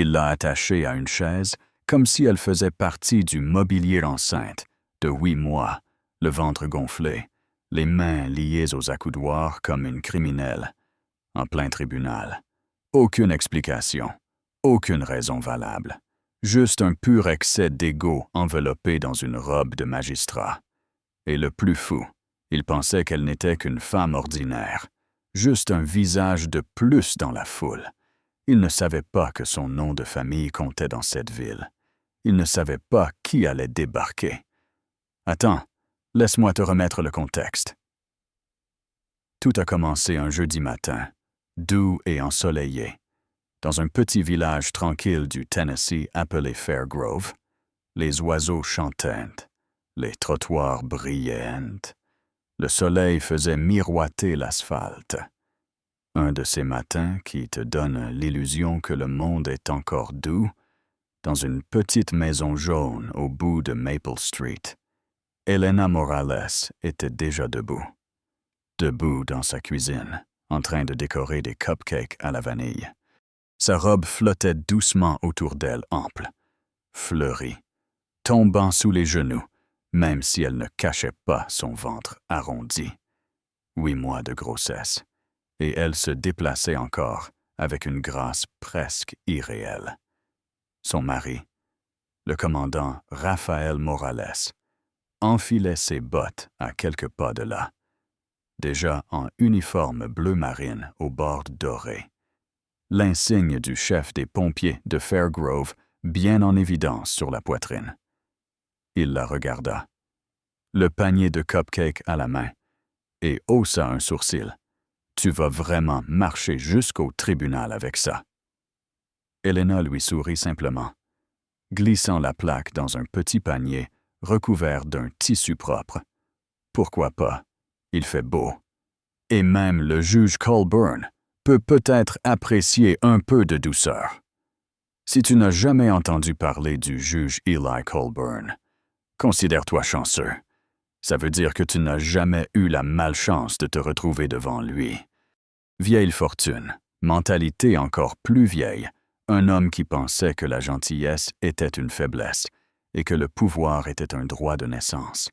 Il l'a attachée à une chaise, comme si elle faisait partie du mobilier enceinte, de 8 mois, le ventre gonflé, les mains liées aux accoudoirs comme une criminelle, en plein tribunal. Aucune explication, aucune raison valable. Juste un pur excès d'ego enveloppé dans une robe de magistrat. Et le plus fou, il pensait qu'elle n'était qu'une femme ordinaire, juste un visage de plus dans la foule. Il ne savait pas que son nom de famille comptait dans cette ville. Il ne savait pas qui allait débarquer. Attends, laisse-moi te remettre le contexte. Tout a commencé un jeudi matin, doux et ensoleillé, dans un petit village tranquille du Tennessee appelé Fairgrove. Les oiseaux chantaient, les trottoirs brillaient, le soleil faisait miroiter l'asphalte. Un de ces matins qui te donnent l'illusion que le monde est encore doux, dans une petite maison jaune au bout de Maple Street. Elena Morales était déjà debout. Debout dans sa cuisine, en train de décorer des cupcakes à la vanille. Sa robe flottait doucement autour d'elle, ample, fleurie, tombant sous les genoux, même si elle ne cachait pas son ventre arrondi. 8 mois de grossesse, et elle se déplaçait encore avec une grâce presque irréelle. Son mari, le commandant Rafael Morales, enfilait ses bottes à quelques pas de là, déjà en uniforme bleu marine aux bords dorés. L'insigne du chef des pompiers de Fairgrove bien en évidence sur la poitrine. Il la regarda, le panier de cupcakes à la main, et haussa un sourcil. « Tu vas vraiment marcher jusqu'au tribunal avec ça. » Elena lui sourit simplement, glissant la plaque dans un petit panier recouvert d'un tissu propre. Pourquoi pas? Il fait beau. Et même le juge Colburn peut peut-être apprécier un peu de douceur. Si tu n'as jamais entendu parler du juge Eli Colburn, considère-toi chanceux. Ça veut dire que tu n'as jamais eu la malchance de te retrouver devant lui. Vieille fortune, mentalité encore plus vieille, un homme qui pensait que la gentillesse était une faiblesse et que le pouvoir était un droit de naissance,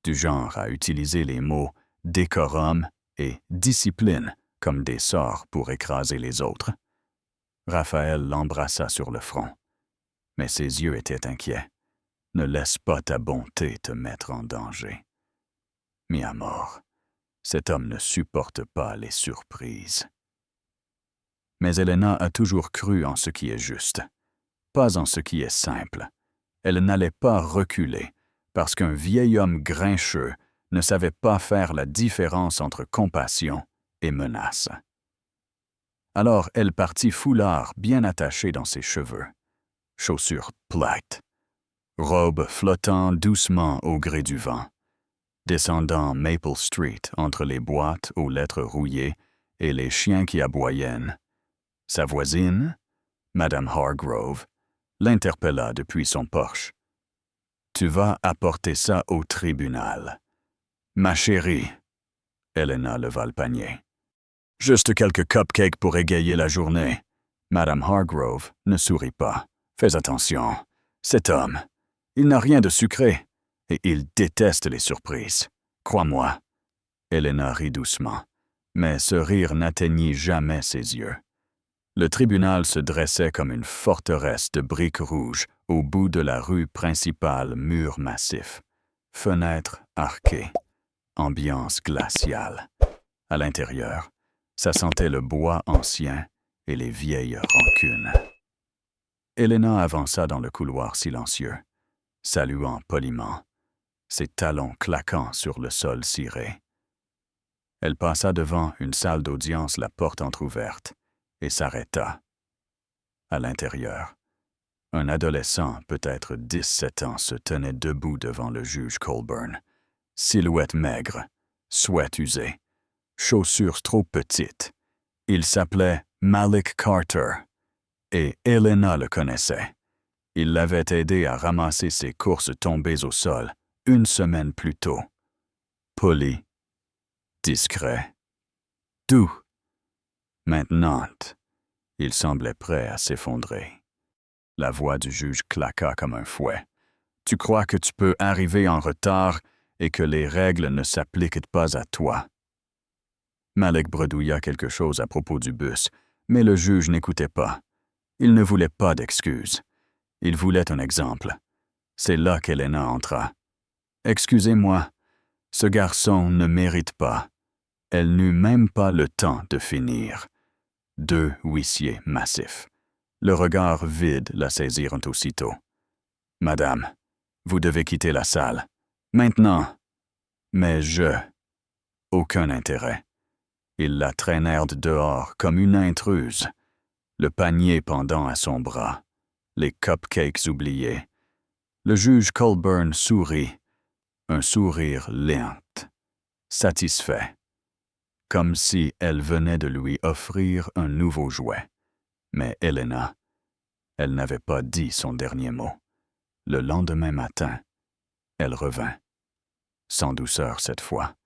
du genre à utiliser les mots « décorum » et « discipline » comme des sorts pour écraser les autres. Raphaël l'embrassa sur le front, mais ses yeux étaient inquiets. Ne laisse pas ta bonté te mettre en danger. Mi amor, cet homme ne supporte pas les surprises. Mais Elena a toujours cru en ce qui est juste, pas en ce qui est simple. Elle n'allait pas reculer, parce qu'un vieil homme grincheux ne savait pas faire la différence entre compassion et menace. Alors elle partit foulard bien attaché dans ses cheveux, chaussures plates, robe flottant doucement au gré du vent, descendant Maple Street entre les boîtes aux lettres rouillées et les chiens qui aboyaient. Sa voisine, Madame Hargrove, l'interpella depuis son porche. « Tu vas apporter ça au tribunal. »« Ma chérie. » Elena leva le panier. « Juste quelques cupcakes pour égayer la journée. » Madame Hargrove ne sourit pas. « Fais attention. Cet homme, il n'a rien de sucré et il déteste les surprises. Crois-moi. » Elena rit doucement, mais ce rire n'atteignit jamais ses yeux. Le tribunal se dressait comme une forteresse de briques rouges au bout de la rue principale, mur massif. Fenêtres arquées, ambiance glaciale. À l'intérieur, ça sentait le bois ancien et les vieilles rancunes. Elena avança dans le couloir silencieux, saluant poliment, ses talons claquant sur le sol ciré. Elle passa devant une salle d'audience, la porte entr'ouverte, et s'arrêta. À l'intérieur, un adolescent, peut-être 17 ans, se tenait debout devant le juge Colburn. Silhouette maigre, souhait usé, chaussures trop petites. Il s'appelait Malik Carter, et Elena le connaissait. Il l'avait aidé à ramasser ses courses tombées au sol 1 semaine plus tôt. Poli, discret, doux. Maintenant, il semblait prêt à s'effondrer. La voix du juge claqua comme un fouet. « Tu crois que tu peux arriver en retard et que les règles ne s'appliquent pas à toi. » Malik bredouilla quelque chose à propos du bus, mais le juge n'écoutait pas. Il ne voulait pas d'excuses. Il voulait un exemple. C'est là qu'Helena entra. « Excusez-moi, ce garçon ne mérite pas. » Elle n'eut même pas le temps de finir. 2 huissiers massifs. Le regard vide la saisirent aussitôt. « Madame, vous devez quitter la salle. Maintenant. » Mais aucun intérêt. Ils la traînèrent dehors comme une intruse, le panier pendant à son bras, les cupcakes oubliés. Le juge Colburn sourit, un sourire lent, satisfait, comme si elle venait de lui offrir un nouveau jouet. Mais Helena, elle n'avait pas dit son dernier mot. Le lendemain matin, elle revint, sans douceur cette fois.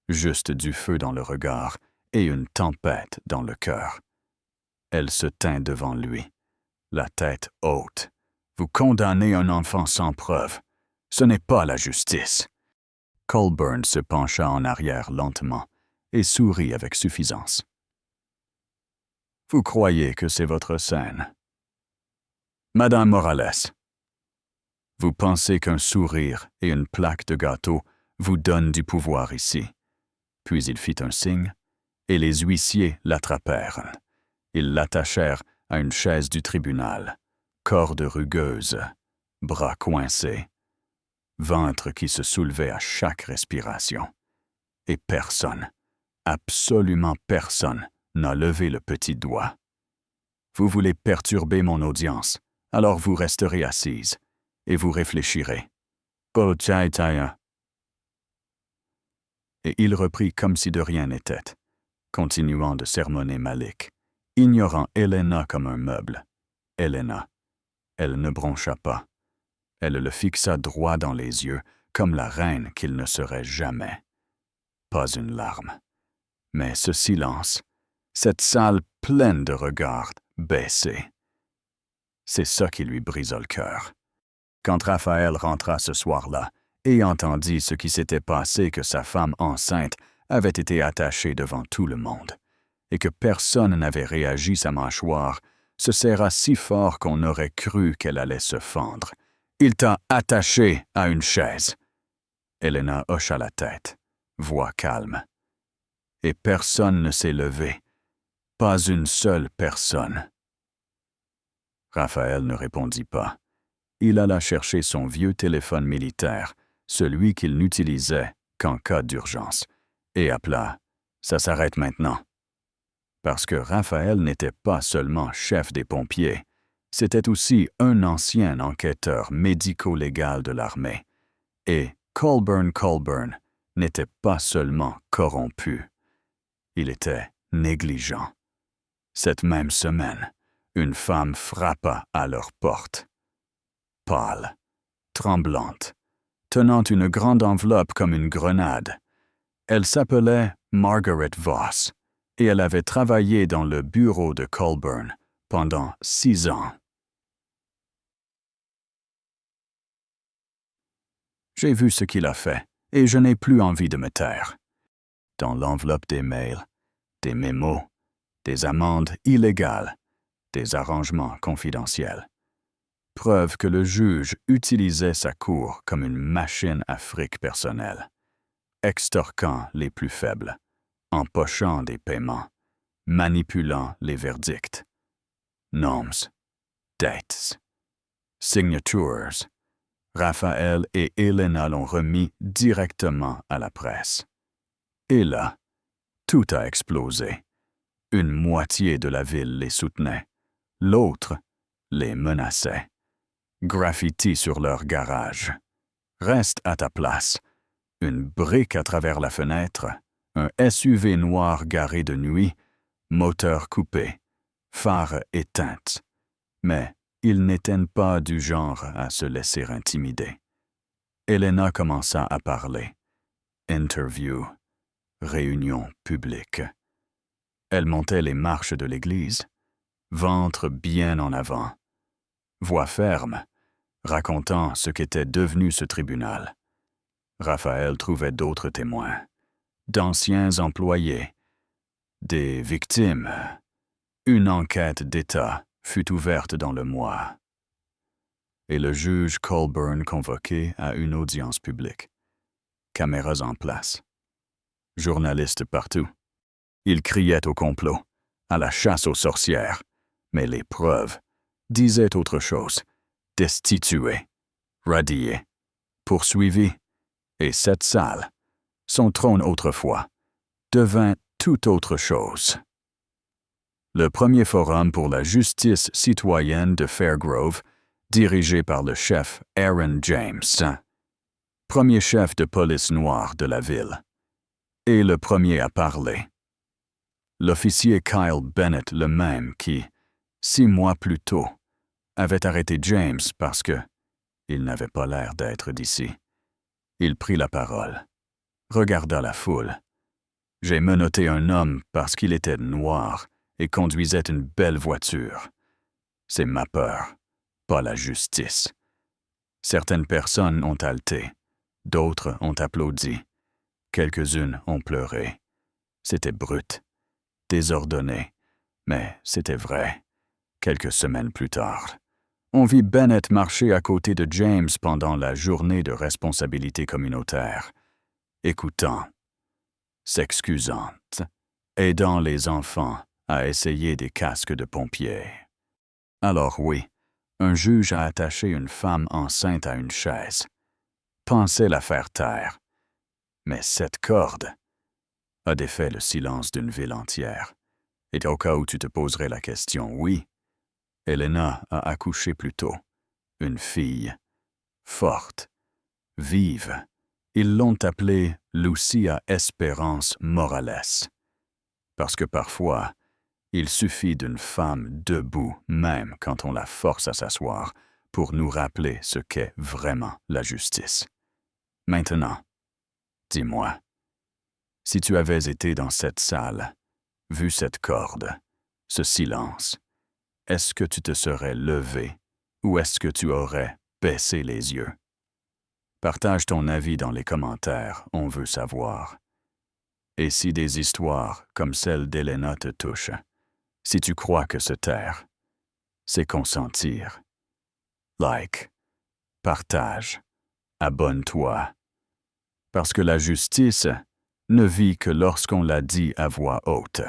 Juste du feu dans le regard et une tempête dans le cœur. Elle se tint devant lui, la tête haute. « Vous condamnez un enfant sans preuve. Ce n'est pas la justice. » Colburn se pencha en arrière lentement et sourit avec suffisance. « Vous croyez que c'est votre scène. Madame Morales, vous pensez qu'un sourire et une plaque de gâteau vous donnent du pouvoir ici. » Puis il fit un signe, et les huissiers l'attrapèrent. Ils l'attachèrent à une chaise du tribunal, corde rugueuse, bras coincés, ventre qui se soulevait à chaque respiration. Et personne, absolument personne, n'a levé le petit doigt. « Vous voulez perturber mon audience, alors vous resterez assise, et vous réfléchirez. » Et il reprit comme si de rien n'était, continuant de sermonner Malik, ignorant Helena comme un meuble. Helena, elle ne broncha pas. Elle le fixa droit dans les yeux, comme la reine qu'il ne serait jamais. Pas une larme. Mais ce silence, cette salle pleine de regards baissés. C'est ça qui lui brisa le cœur. Quand Raphaël rentra ce soir-là, et entendit ce qui s'était passé, que sa femme enceinte avait été attachée devant tout le monde, et que personne n'avait réagi, sa mâchoire se serra si fort qu'on aurait cru qu'elle allait se fendre. « Il t'a attaché à une chaise. » Helena hocha la tête, voix calme. Et personne ne s'est levé. Pas une seule personne. Raphaël ne répondit pas. Il alla chercher son vieux téléphone militaire, celui qu'il n'utilisait qu'en cas d'urgence, et appela « Ça s'arrête maintenant ». Parce que Raphaël n'était pas seulement chef des pompiers, c'était aussi un ancien enquêteur médico-légal de l'armée. Et Colburn n'était pas seulement corrompu, il était négligent. Cette même semaine, une femme frappa à leur porte. Pâle, tremblante, tenant une grande enveloppe comme une grenade. Elle s'appelait Margaret Voss, et elle avait travaillé dans le bureau de Colburn pendant 6 ans. J'ai vu ce qu'il a fait, et je n'ai plus envie de me taire. Dans l'enveloppe des mails, des mémos, des amendes illégales, des arrangements confidentiels. Preuve que le juge utilisait sa cour comme une machine à fric personnel, extorquant les plus faibles, empochant des paiements, manipulant les verdicts. Noms, dates, signatures. Raphaël et Helena l'ont remis directement à la presse. Et là, tout a explosé. Une moitié de la ville les soutenait, l'autre les menaçait. Graffiti sur leur garage. Reste à ta place. Une brique à travers la fenêtre, un SUV noir garé de nuit, moteur coupé, phare éteinte. Mais ils n'étaient pas du genre à se laisser intimider. Helena commença à parler. Interview. Réunion publique. Elle montait les marches de l'église, ventre bien en avant, voix ferme, racontant ce qu'était devenu ce tribunal. Raphaël trouvait d'autres témoins, d'anciens employés, des victimes. Une enquête d'État fut ouverte dans le mois. Et le juge Colburn convoqué à une audience publique. Caméras en place. Journalistes partout. Il criait au complot, à la chasse aux sorcières, mais les preuves disaient autre chose. Destitué, radié, poursuivi, et cette salle, son trône autrefois, devint tout autre chose. Le premier forum pour la justice citoyenne de Fairgrove, dirigé par le chef Aaron James, premier chef de police noire de la ville, et le premier à parler. L'officier Kyle Bennett le même qui, 6 mois plus tôt, avait arrêté James parce que il n'avait pas l'air d'être d'ici. Il prit la parole, regarda la foule. J'ai menotté un homme parce qu'il était noir et conduisait une belle voiture. C'est ma peur, pas la justice. Certaines personnes ont haleté, d'autres ont applaudi, quelques-unes ont pleuré. C'était brut, désordonné, mais c'était vrai. Quelques semaines plus tard, on vit Bennett marcher à côté de James pendant la journée de responsabilité communautaire, écoutant, s'excusant, aidant les enfants à essayer des casques de pompiers. Alors oui, un juge a attaché une femme enceinte à une chaise, pensait la faire taire, mais cette corde a défait le silence d'une ville entière. Et au cas où tu te poserais la question, oui, Elena a accouché plus tôt, une fille, forte, vive. Ils l'ont appelée Lucia Espérance Morales, parce que parfois, il suffit d'une femme debout, même quand on la force à s'asseoir, pour nous rappeler ce qu'est vraiment la justice. Maintenant, dis-moi, si tu avais été dans cette salle, vu cette corde, ce silence, est-ce que tu te serais levé ou est-ce que tu aurais baissé les yeux? Partage ton avis dans les commentaires, on veut savoir. Et si des histoires comme celle d'Elena te touchent, si tu crois que se taire, c'est consentir. Like, partage, abonne-toi. Parce que la justice ne vit que lorsqu'on la dit à voix haute.